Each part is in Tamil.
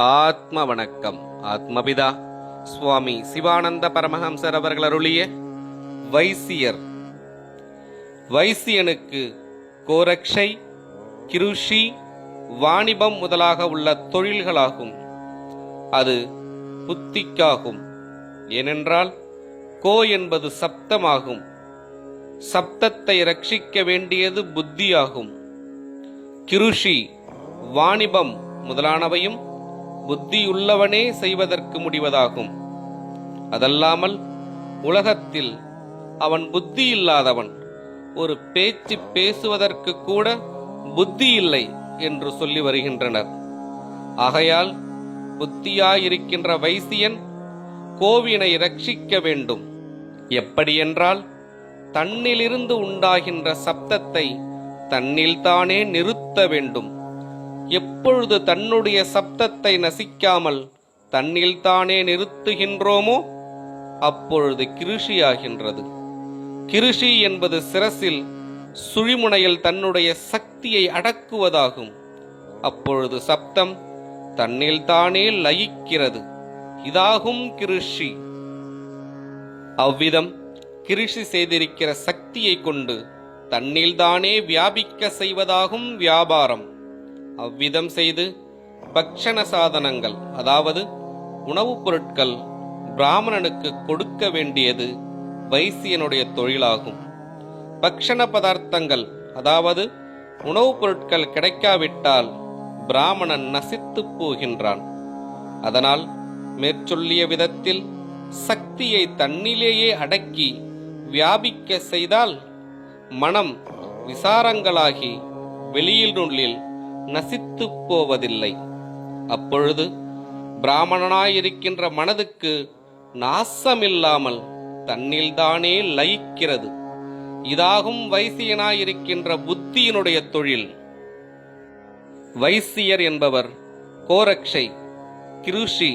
ஆத்ம வணக்கம். ஆத்மபிதா சுவாமி சிவானந்த பரமஹம்சர் அவர்கள் அருளிய வைசியர். வைசியனுக்கு கோரக்ஷை, கிருஷி, வாணிபம் முதலாக உள்ள தொழில்களாகும். அது புத்திக்காகும். ஏனென்றால் கோ என்பது சப்தமாகும். சப்தத்தை ரட்சிக்க வேண்டியது புத்தியாகும். கிருஷி, வாணிபம் முதலானவையும் புத்தியுள்ளவனே செய்வதற்கு முடிவதாகும். அதல்லாமல் உலகத்தில் அவன் புத்தி இல்லாதவன், ஒரு பேச்சு பேசுவதற்கு கூட புத்தி இல்லை என்று சொல்லி வருகின்றனர். ஆகையால் புத்தியாயிருக்கின்ற வைசியன் கோவினை ரட்சிக்க வேண்டும். எப்படியென்றால் தன்னிலிருந்து உண்டாகின்ற சப்தத்தை தன்னில்தானே நிறுத்த வேண்டும். எப்பொழுது தன்னுடைய சப்தத்தை நசிக்காமல் தன்னில்தானே நிறுத்துகின்றோமோ அப்பொழுது கிருஷியாகின்றது. கிருஷி என்பது சிரசில் சுழிமுனையில் தன்னுடைய சக்தியை அடக்குவதாகும். அப்பொழுது சப்தம் தன்னில்தானே லயிக்கிறது. இதாகும் கிருஷி. அவ்விதம் கிருஷி செய்திருக்கிற சக்தியை கொண்டு தன்னில்தானே வியாபிக்க செய்வதாகும் வியாபாரம். அவ்விதம் செய்து பக்ஷண சாதனங்கள், அதாவது உணவுப் பொருட்கள் பிராமணனுக்கு கொடுக்க வேண்டியது வைசியனுடைய தொழிலாகும். பக்ஷண பதார்த்தங்கள், அதாவது உணவுப் பொருட்கள் கிடைக்காவிட்டால் பிராமணன் நசித்து போகின்றான். அதனால் மேற்சொல்லிய விதத்தில் சக்தியை தன்னிலேயே அடக்கி வியாபிக்க செய்தால் மனம் விசாரங்களாகி வெளியினுள்ளில் நசித்து போவதில்லை. அப்பொழுது பிராமணனாயிருக்கின்ற மனதுக்கு நாசமில்லாமல் தன்னில்தானே லயிக்கிறது. இதாகும் வைசியனாயிருக்கின்ற புத்தியினுடைய தொழில். வைசியர் என்பவர் கோரக்ஷை, கிருஷி,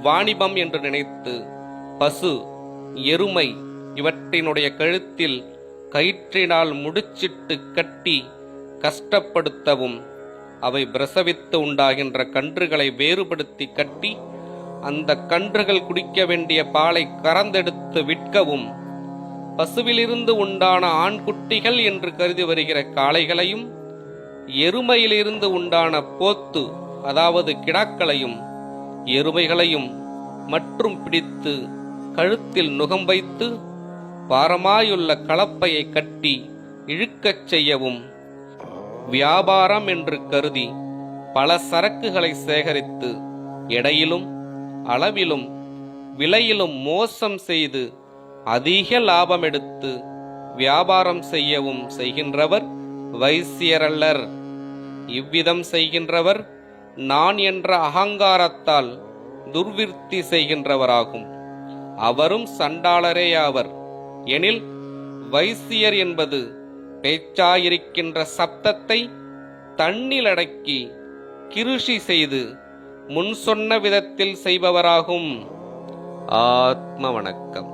வாணிபம் என்று நினைத்து பசு, எருமை இவற்றினுடைய கழுத்தில் கயிற்றினால் முடிச்சிட்டு கட்டி கஷ்டப்படுத்தவும், அவை பிரசவித்து உண்டாகின்ற கன்றுகளை வேறுபடுத்தி கட்டி அந்த கன்றுகள் குடிக்க வேண்டிய பாலை கறந்தெடுத்து விற்கவும், பசுவிலிருந்து உண்டான ஆண்குட்டிகள் என்று கருதி வருகிற காளைகளையும் எருமையிலிருந்து உண்டான போத்து, அதாவது கிடாக்களையும் எருமைகளையும் மற்றும் பிடித்து கழுத்தில் நுகம் வைத்து பாரமாயுள்ள கலப்பையை கட்டி இழுக்கச் செய்யவும், வியாபாரம் என்று கருதி பல சரக்குகளை சேகரித்து எடையிலும் அளவிலும் விலையிலும் மோசம் செய்து அதிக லாபம் எடுத்து வியாபாரம் செய்யவும் செய்கின்றவர் வைசியரல்லர். இவ்விதம் செய்கின்றவர் நான் என்ற அகங்காரத்தால் துர்விருத்தி செய்கின்றவராகும். அவரும் சண்டாளரேயாவர். எனில் வைசியர் என்பது பேச்சாயிருக்கின்ற சப்தத்தை தன்னிலடக்கி கிருஷி செய்து முன் சொன்ன விதத்தில் செய்பவராகும். ஆத்ம வணக்கம்.